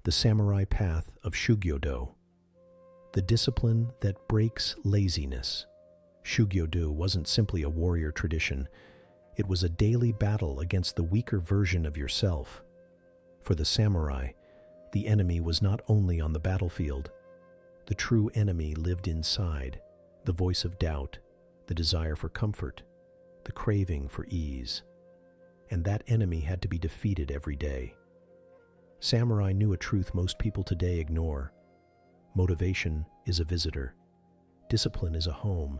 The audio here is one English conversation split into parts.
the samurai path of Shugyō-dō, the discipline that breaks laziness. Shugyō-dō wasn't simply a warrior tradition. It was a daily battle against the weaker version of yourself. For the samurai, the enemy was not only on the battlefield. The true enemy lived inside, the voice of doubt, the desire for comfort, the craving for ease. And that enemy had to be defeated every day. Samurai knew a truth most people today ignore. Motivation is a visitor. Discipline is a home.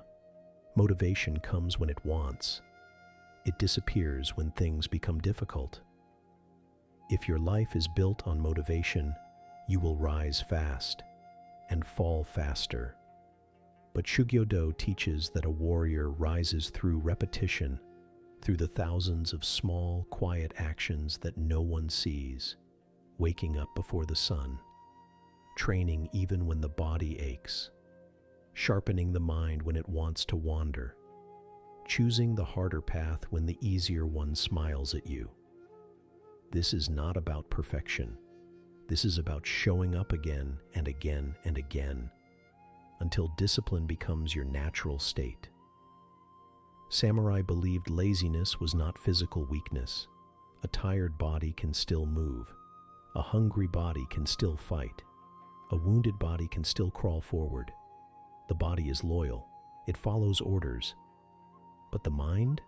Motivation comes when it wants. It disappears when things become difficult. If your life is built on motivation, you will rise fast and fall faster. But Shugyō-dō teaches that a warrior rises through repetition, through the thousands of small, quiet actions that no one sees, waking up before the sun, training even when the body aches, sharpening the mind when it wants to wander, choosing the harder path when the easier one smiles at you. This is not about perfection. This is about showing up again and again and again until discipline becomes your natural state. Samurai believed laziness was not physical weakness. A tired body can still move. A hungry body can still fight. A wounded body can still crawl forward. The body is loyal. It follows orders. But the mind?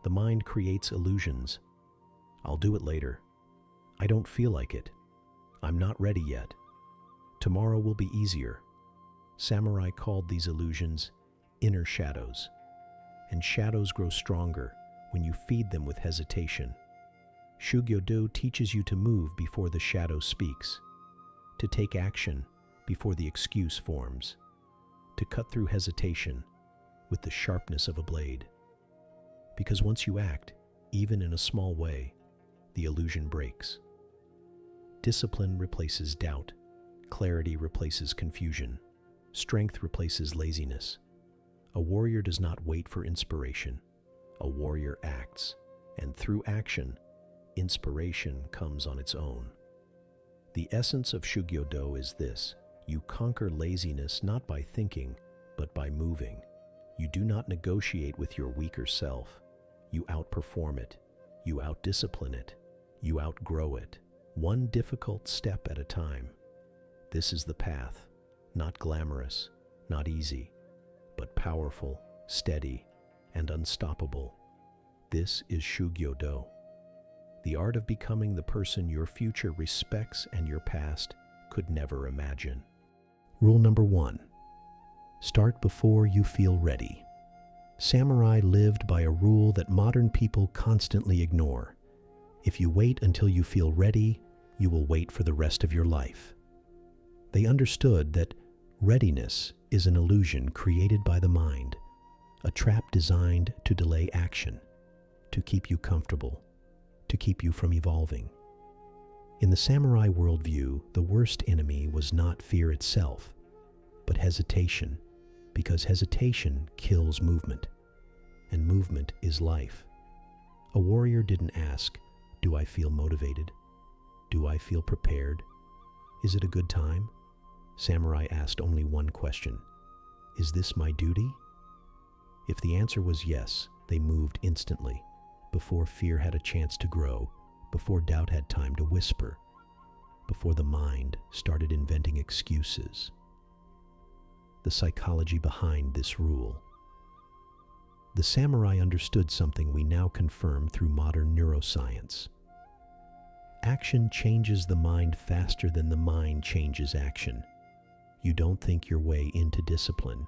The mind creates illusions. I'll do it later. I don't feel like it. I'm not ready yet. Tomorrow will be easier. Samurai called these illusions inner shadows. And shadows grow stronger when you feed them with hesitation. Shugyō-dō teaches you to move before the shadow speaks, to take action before the excuse forms, to cut through hesitation with the sharpness of a blade. Because once you act, even in a small way, the illusion breaks. Discipline replaces doubt. Clarity replaces confusion. Strength replaces laziness. A warrior does not wait for inspiration. A warrior acts, and through action, inspiration comes on its own. The essence of Shugyō-dō is this: you conquer laziness not by thinking, but by moving. You do not negotiate with your weaker self. You outperform it. You outdiscipline it. You outgrow it, one difficult step at a time. This is the path, not glamorous, not easy, but powerful, steady, and unstoppable. This is Shugyō-dō, the art of becoming the person your future respects and your past could never imagine. Rule number 1. Start before you feel ready. Samurai lived by a rule that modern people constantly ignore. If you wait until you feel ready, you will wait for the rest of your life. They understood that readiness is an illusion created by the mind, a trap designed to delay action, to keep you comfortable, to keep you from evolving. In the samurai worldview, the worst enemy was not fear itself, but hesitation, because hesitation kills movement, and movement is life. A warrior didn't ask, "Do I feel motivated? Do I feel prepared? Is it a good time?" Samurai asked only one question: "Is this my duty?" If the answer was yes, they moved instantly, before fear had a chance to grow, before doubt had time to whisper, before the mind started inventing excuses. The psychology behind this rule. The samurai understood something we now confirm through modern neuroscience. Action changes the mind faster than the mind changes action. You don't think your way into discipline.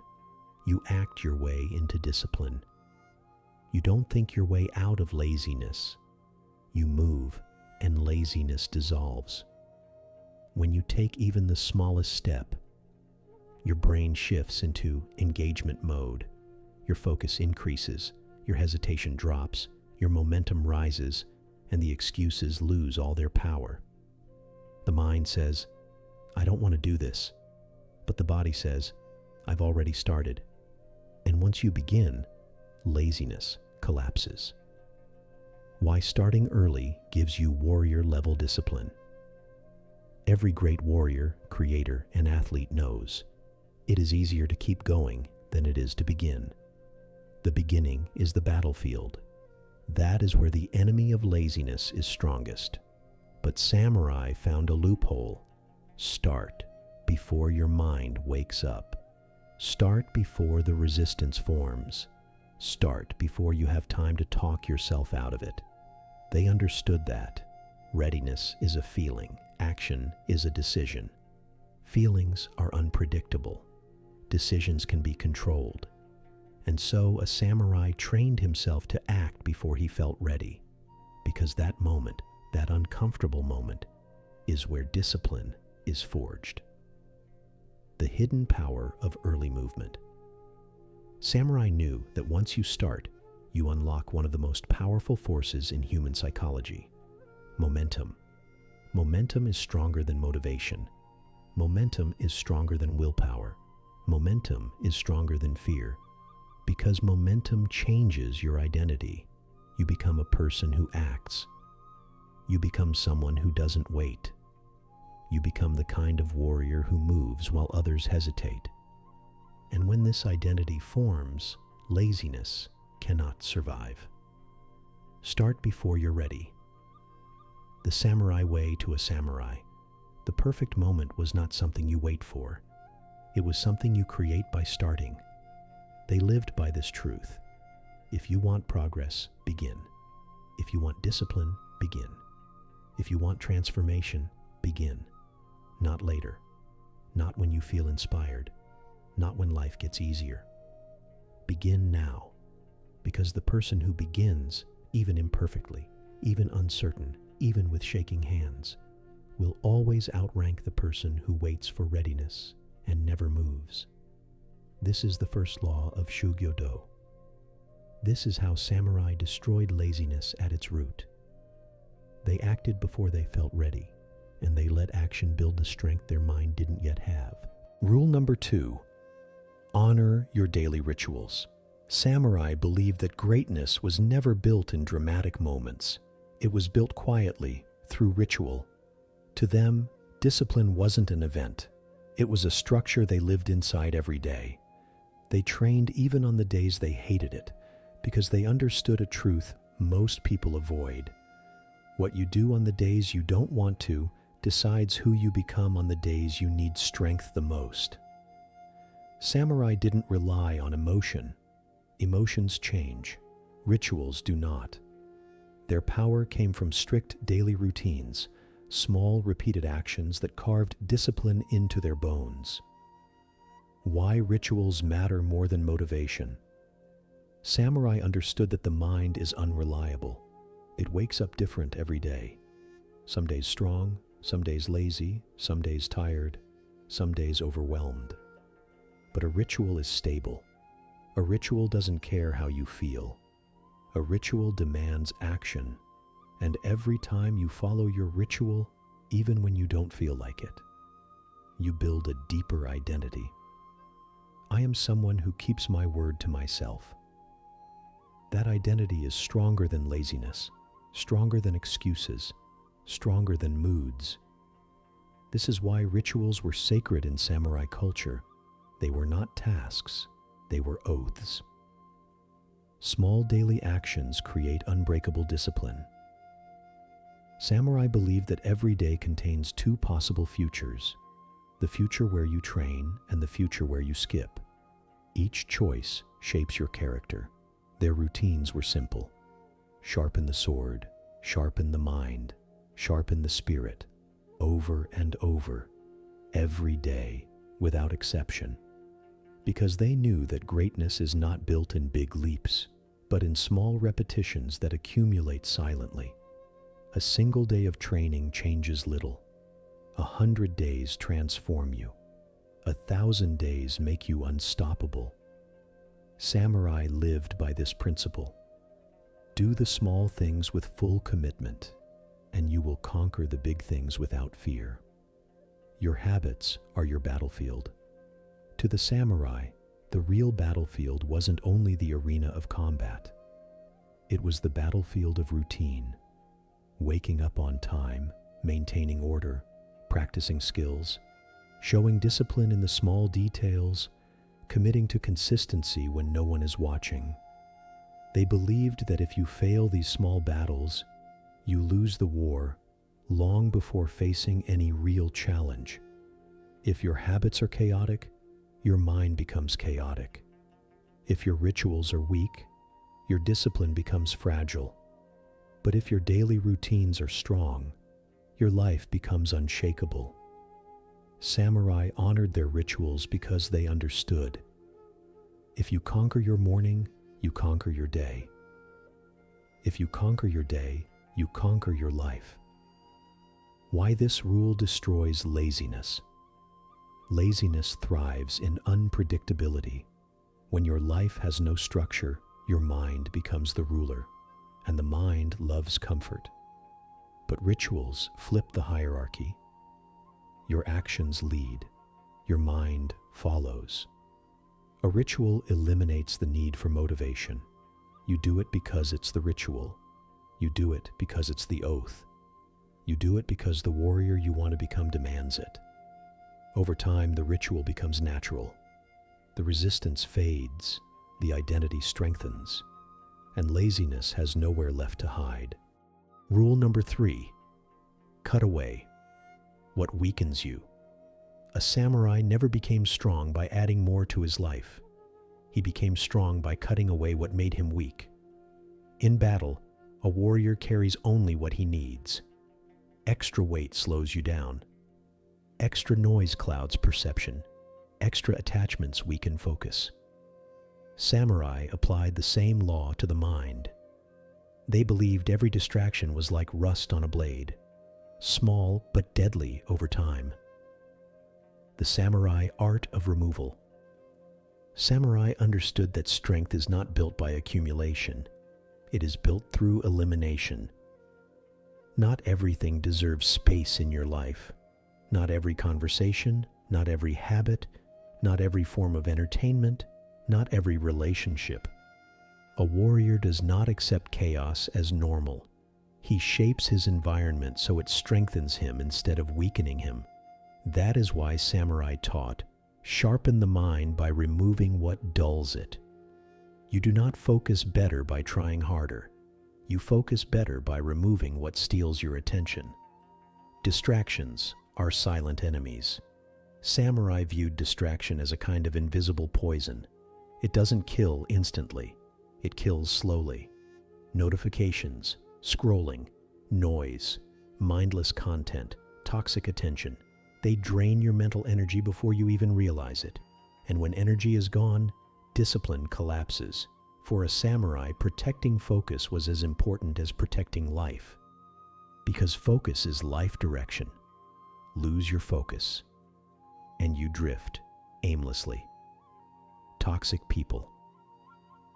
You act your way into discipline. You don't think your way out of laziness. You move, and laziness dissolves. When you take even the smallest step, your brain shifts into engagement mode. Your focus increases, your hesitation drops, your momentum rises, and the excuses lose all their power. The mind says, "I don't want to do this," but the body says, "I've already started." And once you begin, laziness collapses. Why starting early gives you warrior-level discipline. Every great warrior, creator, and athlete knows it is easier to keep going than it is to begin. The beginning is the battlefield. That is where the enemy of laziness is strongest. But Samurai found a loophole. Start before your mind wakes up. Start before the resistance forms. Start before you have time to talk yourself out of it. They understood that readiness is a feeling, action is a decision. Feelings are unpredictable. Decisions can be controlled. And so a samurai trained himself to act before he felt ready, because that moment, that uncomfortable moment, is where discipline is forged. The hidden power of early movement. Samurai knew that once you start, you unlock one of the most powerful forces in human psychology: momentum. Momentum is stronger than motivation. Momentum is stronger than willpower. Momentum is stronger than fear. Because momentum changes your identity. You become a person who acts. You become someone who doesn't wait. You become the kind of warrior who moves while others hesitate. And when this identity forms, laziness cannot survive. Start before you're ready. The samurai way to a samurai. The perfect moment was not something you wait for. It was something you create by starting. They lived by this truth. If you want progress, begin. If you want discipline, begin. If you want transformation, begin. Not later. Not when you feel inspired. Not when life gets easier. Begin now. Because the person who begins, even imperfectly, even uncertain, even with shaking hands, will always outrank the person who waits for readiness and never moves. This is the first law of Shugyō-dō. This is how samurai destroyed laziness at its root. They acted before they felt ready, and they let action build the strength their mind didn't yet have. Rule number 2, honor your daily rituals. Samurai believed that greatness was never built in dramatic moments. It was built quietly, through ritual. To them, discipline wasn't an event. It was a structure they lived inside every day. They trained even on the days they hated it, because they understood a truth most people avoid. What you do on the days you don't want to decides who you become on the days you need strength the most. Samurai didn't rely on emotion. Emotions change. Rituals do not. Their power came from strict daily routines, small repeated actions that carved discipline into their bones. Why rituals matter more than motivation. Samurai understood that the mind is unreliable. It wakes up different every day. Some days strong, some days lazy, some days tired, some days overwhelmed. But a ritual is stable. A ritual doesn't care how you feel. A ritual demands action. And every time you follow your ritual, even when you don't feel like it, you build a deeper identity. I am someone who keeps my word to myself. That identity is stronger than laziness, stronger than excuses, stronger than moods. This is why rituals were sacred in samurai culture. They were not tasks, they were oaths. Small daily actions create unbreakable discipline. Samurai believed that every day contains 2 possible futures: the future where you train and the future where you skip. Each choice shapes your character. Their routines were simple. Sharpen the sword, sharpen the mind, sharpen the spirit, over and over, every day, without exception. Because they knew that greatness is not built in big leaps, but in small repetitions that accumulate silently. A single day of training changes little. 100 days transform you. 1,000 days make you unstoppable. Samurai lived by this principle. Do the small things with full commitment, and you will conquer the big things without fear. Your habits are your battlefield. To the samurai, the real battlefield wasn't only the arena of combat. It was the battlefield of routine. Waking up on time, maintaining order, practicing skills, showing discipline in the small details, committing to consistency when no one is watching. They believed that if you fail these small battles, you lose the war long before facing any real challenge. If your habits are chaotic, your mind becomes chaotic. If your rituals are weak, your discipline becomes fragile. But if your daily routines are strong, your life becomes unshakable. Samurai honored their rituals because they understood. If you conquer your morning, you conquer your day. If you conquer your day, you conquer your life. Why this rule destroys laziness. Laziness thrives in unpredictability. When your life has no structure, your mind becomes the ruler, and the mind loves comfort. But rituals flip the hierarchy. Your actions lead, your mind follows. A ritual eliminates the need for motivation. You do it because it's the ritual. You do it because it's the oath. You do it because the warrior you want to become demands it. Over time, the ritual becomes natural. The resistance fades, the identity strengthens, and laziness has nowhere left to hide. Rule number 3, cut away what weakens you. A samurai never became strong by adding more to his life. He became strong by cutting away what made him weak. In battle, a warrior carries only what he needs. Extra weight slows you down. Extra noise clouds perception. Extra attachments weaken focus. Samurai applied the same law to the mind. They believed every distraction was like rust on a blade, small but deadly over time. The samurai art of removal. Samurai understood that strength is not built by accumulation. It is built through elimination. Not everything deserves space in your life. Not every conversation, not every habit, not every form of entertainment, not every relationship. A warrior does not accept chaos as normal. He shapes his environment so it strengthens him instead of weakening him. That is why samurai taught, sharpen the mind by removing what dulls it. You do not focus better by trying harder. You focus better by removing what steals your attention. Distractions are silent enemies. Samurai viewed distraction as a kind of invisible poison. It doesn't kill instantly. It kills slowly. Notifications, scrolling, noise, mindless content, toxic attention. They drain your mental energy before you even realize it. And when energy is gone, discipline collapses. For a samurai, protecting focus was as important as protecting life. Because focus is life direction. Lose your focus, and you drift aimlessly. Toxic people.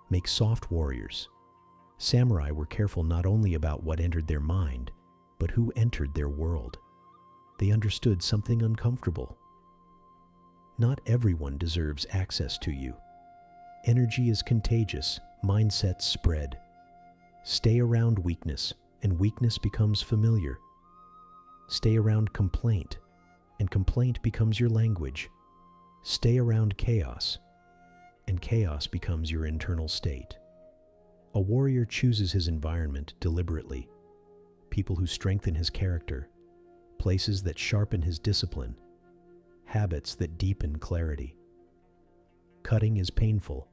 Make soft warriors. Samurai were careful not only about what entered their mind, but who entered their world. They understood something uncomfortable. Not everyone deserves access to you. Energy is contagious, mindsets spread. Stay around weakness, and weakness becomes familiar. Stay around complaint, and complaint becomes your language. Stay around chaos, and chaos becomes your internal state. A warrior chooses his environment deliberately. People who strengthen his character, places that sharpen his discipline, habits that deepen clarity. Cutting is painful,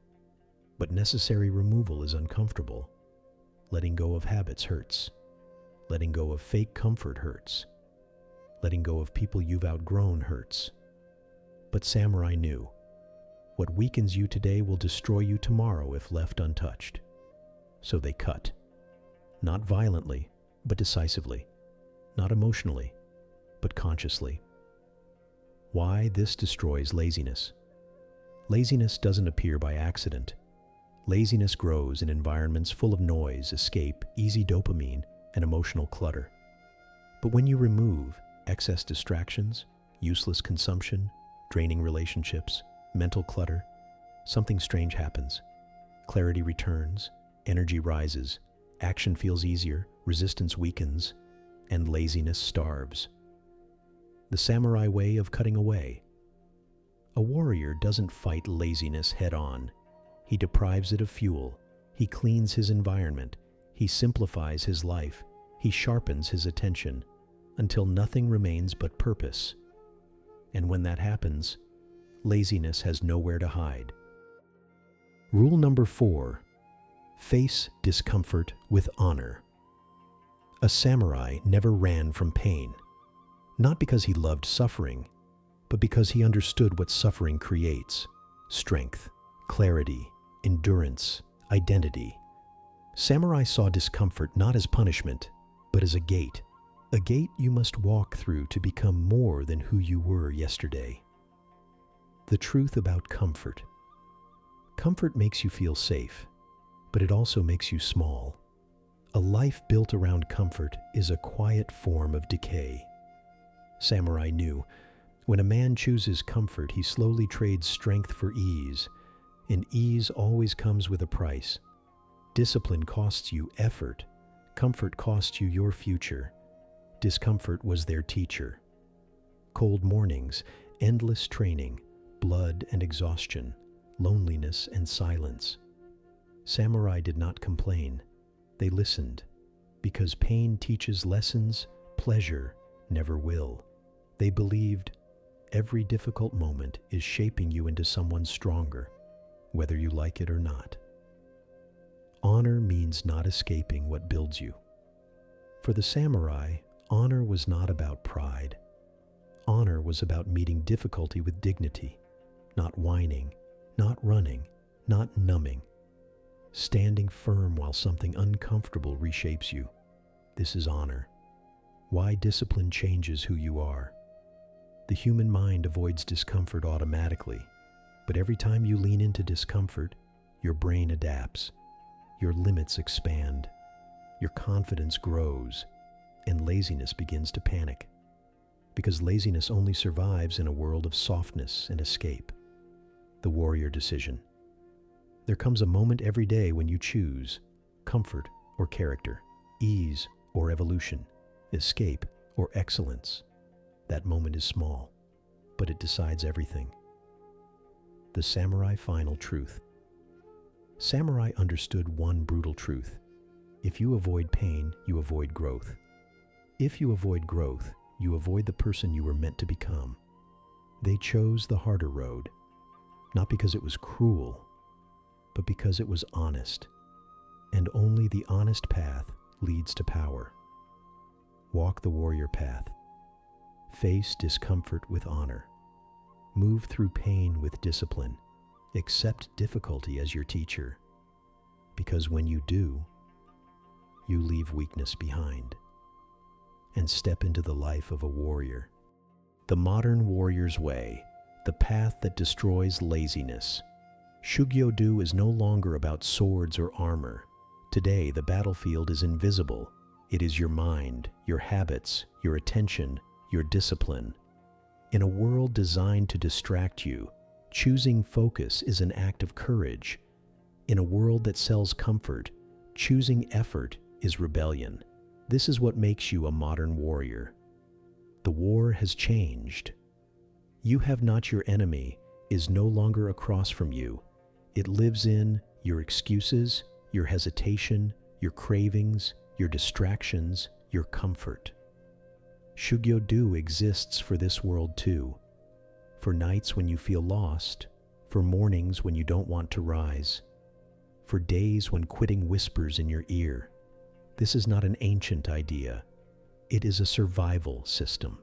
but necessary removal is uncomfortable. Letting go of habits hurts. Letting go of fake comfort hurts. Letting go of people you've outgrown hurts. But samurai knew, what weakens you today will destroy you tomorrow if left untouched. So they cut. Not violently, but decisively. Not emotionally, but consciously. Why this destroys laziness? Laziness doesn't appear by accident. Laziness grows in environments full of noise, escape, easy dopamine, and emotional clutter. But when you remove excess distractions, useless consumption, draining relationships, mental clutter, something strange happens. Clarity returns, energy rises, action feels easier, resistance weakens, and laziness starves. the samurai way of cutting away. A warrior doesn't fight laziness head-on. He deprives it of fuel. He cleans his environment. He simplifies his life. He sharpens his attention until nothing remains but purpose. And when that happens, laziness has nowhere to hide. Rule number 4. Face discomfort with honor. A samurai never ran from pain, not because he loved suffering, but because he understood what suffering creates: strength, clarity, endurance, identity. Samurai saw discomfort not as punishment, but as a gate you must walk through to become more than who you were yesterday. The truth about comfort. Comfort makes you feel safe, but it also makes you small. A life built around comfort is a quiet form of decay. Samurai knew, when a man chooses comfort, he slowly trades strength for ease, and ease always comes with a price. Discipline costs you effort. Comfort costs you your future. Discomfort was their teacher. Cold mornings, endless training, blood and exhaustion, loneliness and silence. Samurai did not complain. They listened, because pain teaches lessons pleasure never will. They believed every difficult moment is shaping you into someone stronger, whether you like it or not. Honor means not escaping what builds you. For the samurai, honor was not about pride. Honor was about meeting difficulty with dignity, not whining, not running, not numbing. Standing firm while something uncomfortable reshapes you. This is honor. Why discipline changes who you are. The human mind avoids discomfort automatically, but every time you lean into discomfort, your brain adapts, your limits expand, your confidence grows, and laziness begins to panic. Because laziness only survives in a world of softness and escape. The warrior decision. There comes a moment every day when you choose comfort or character, ease or evolution, escape or excellence. That moment is small, but it decides everything. The samurai final truth. Samurai understood one brutal truth. If you avoid pain, you avoid growth. If you avoid growth, you avoid the person you were meant to become. They chose the harder road, not because it was cruel, but because it was honest, and only the honest path leads to power. Walk the warrior path. Face discomfort with honor. Move through pain with discipline. Accept difficulty as your teacher, because when you do, you leave weakness behind and step into the life of a warrior. The modern warrior's way, the path that destroys laziness. Shugyō-dō is no longer about swords or armor. Today, the battlefield is invisible. It is your mind, your habits, your attention, your discipline. In a world designed to distract you, choosing focus is an act of courage. In a world that sells comfort, choosing effort is rebellion. This is what makes you a modern warrior. The war has changed. You have not your enemy is no longer across from you. It lives in your excuses, your hesitation, your cravings, your distractions, your comfort. Shugyō-dō exists for this world too. For nights when you feel lost, for mornings when you don't want to rise, for days when quitting whispers in your ear. This is not an ancient idea. It is a survival system.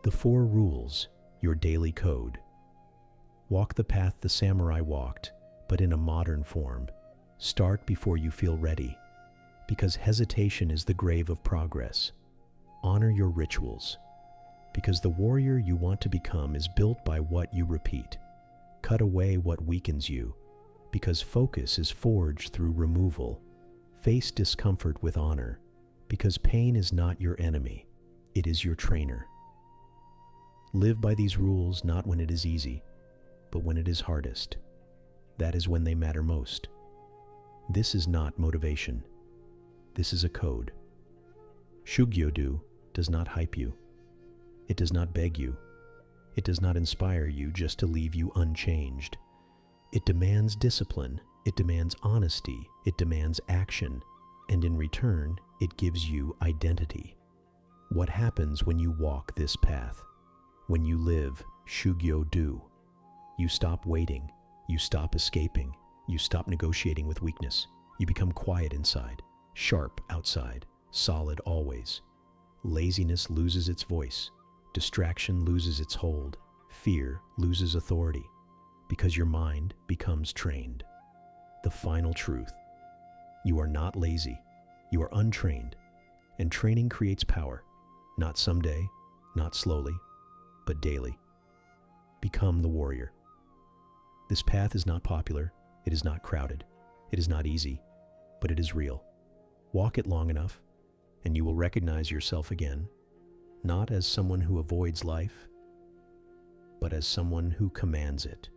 The 4 rules, your daily code. Walk the path the samurai walked, but in a modern form. Start before you feel ready, because hesitation is the grave of progress. Honor your rituals, because the warrior you want to become is built by what you repeat. Cut away what weakens you, because focus is forged through removal. Face discomfort with honor, because pain is not your enemy, it is your trainer. Live by these rules not when it is easy, but when it is hardest. That is when they matter most. This is not motivation. This is a code. Shugyō-dō does not hype you. It does not beg you. It does not inspire you just to leave you unchanged. It demands discipline. It demands honesty. It demands action. And in return, it gives you identity. What happens when you walk this path? When you live Shugyō-dō? You stop waiting. You stop escaping. You stop negotiating with weakness. You become quiet inside, sharp outside, solid always. Laziness loses its voice. Distraction loses its hold. Fear loses authority, because your mind becomes trained. The final truth: you are not lazy. You are untrained. And training creates power, not someday, not slowly, but daily. Become the warrior. This path is not popular. It is not crowded. It is not easy, but it is real. Walk it long enough, and you will recognize yourself again, not as someone who avoids life, but as someone who commands it.